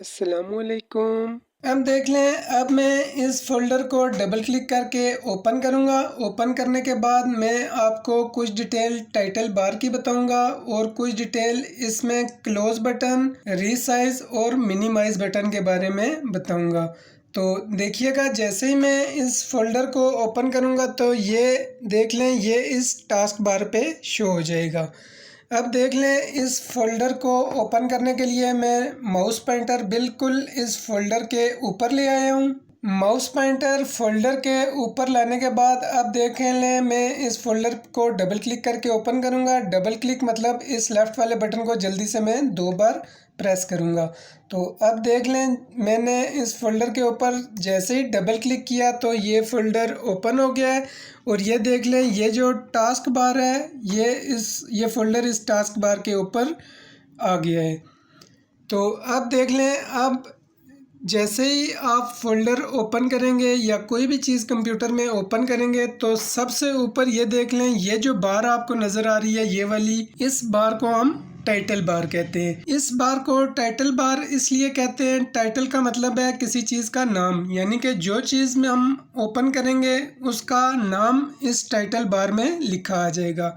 अस्सलामुअलैकुम। अब देख लें, अब मैं इस फ़ोल्डर को डबल क्लिक करके ओपन करूँगा। ओपन करने के बाद मैं आपको कुछ डिटेल टाइटल बार की बताऊँगा और कुछ डिटेल इसमें क्लोज़ बटन, रीसाइज़ और मिनिमाइज़ बटन के बारे में बताऊँगा। तो देखिएगा, जैसे ही मैं इस फ़ोल्डर को ओपन करूँगा तो ये देख लें, ये इस टास्क बार पे शो हो जाएगा। अब देख लें, इस फ़ोल्डर को ओपन करने के लिए मैं माउस पॉइंटर बिल्कुल इस फ़ोल्डर के ऊपर ले आया हूँ। माउस पॉइंटर फ़ोल्डर के ऊपर लाने के बाद अब देख लें, मैं इस फ़ोल्डर को डबल क्लिक करके ओपन करूँगा। डबल क्लिक मतलब इस लेफ़्ट वाले बटन को जल्दी से मैं 2 बार प्रेस करूँगा। तो अब देख लें, मैंने इस फ़ोल्डर के ऊपर जैसे ही डबल क्लिक किया तो ये फ़ोल्डर ओपन हो गया है। और ये देख लें, ये जो टास्क बार है, ये फ़ोल्डर इस टास्क बार के ऊपर आ गया है। तो अब देख लें, अब जैसे ही आप फ़ोल्डर ओपन करेंगे या कोई भी चीज़ कंप्यूटर में ओपन करेंगे तो सबसे ऊपर ये देख लें, ये जो बार आपको नज़र आ रही है, ये वाली, इस बार को हम टाइटल बार कहते हैं। इस बार को टाइटल बार इसलिए कहते हैं, टाइटल का मतलब है किसी चीज़ का नाम, यानी कि जो चीज़ में हम ओपन करेंगे उसका नाम इस टाइटल बार में लिखा आ जाएगा।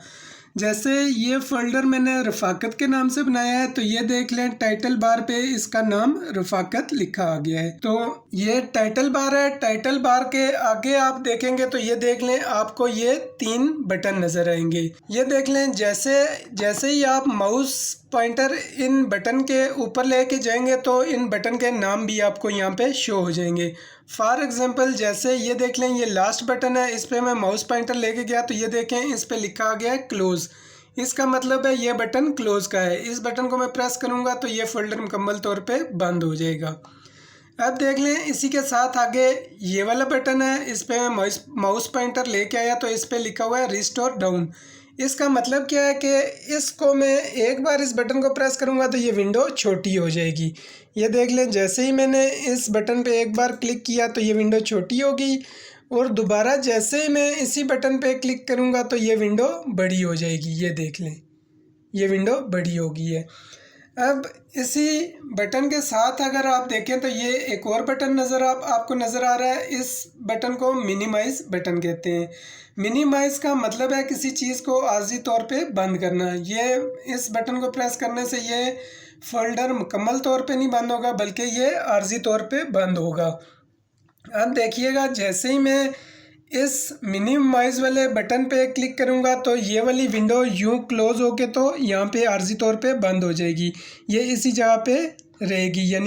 जैसे ये फ़ोल्डर मैंने रफ़ाकत के नाम से बनाया है, तो ये देख लें, टाइटल बार पे इसका नाम रफ़ाकत लिखा आ गया है। तो ये टाइटल बार है। टाइटल बार के आगे आप देखेंगे तो ये देख लें, आपको ये 3 बटन नज़र आएंगे। ये देख लें, जैसे जैसे ही आप माउस पॉइंटर इन बटन के ऊपर लेके जाएंगे तो इन बटन के नाम भी आपको यहाँ पे शो हो जाएंगे। फॉर एग्जांपल, जैसे ये देख लें, ये लास्ट बटन है, इस पर मैं माउस पॉइंटर लेके गया तो ये देखें, इस पर लिखा आ गया है क्लोज़। इसका मतलब है ये बटन क्लोज़ का है। इस बटन को मैं प्रेस करूँगा तो ये फ़ोल्डर मुकम्मल तौर पे बंद हो जाएगा। अब देख लें, इसी के साथ आगे ये वाला बटन है, इस पर मैं माउस पॉइंटर लेके आया तो इस पर लिखा हुआ है रिस्टोर डाउन। इसका मतलब क्या है कि इसको मैं एक बार इस बटन को प्रेस करूँगा तो ये विंडो छोटी हो जाएगी। ये देख लें, जैसे ही मैंने इस बटन पे एक बार क्लिक किया तो ये विंडो छोटी हो गई और दोबारा जैसे ही मैं इसी बटन पे क्लिक करूँगा तो ये विंडो बड़ी हो जाएगी। ये देख लें, ये विंडो बड़ी हो गई है। अब इसी बटन के साथ अगर आप देखें तो ये एक और बटन आपको नज़र आ रहा है। इस बटन को मिनिमाइज़ बटन कहते हैं। मिनिमाइज़ का मतलब है किसी चीज़ को आर्जी तौर पे बंद करना। ये इस बटन को प्रेस करने से ये फ़ोल्डर मुकम्मल तौर पे नहीं बंद होगा, बल्कि ये आर्जी तौर पे बंद होगा। अब देखिएगा, जैसे ही मैं इस मिनिमाइज़ वाले बटन पे क्लिक करूँगा तो ये वाली विंडो यूँ क्लोज़ होके तो यहाँ पे आर्जी तौर पे बंद हो जाएगी। ये इसी जगह पे रहेगी, यानी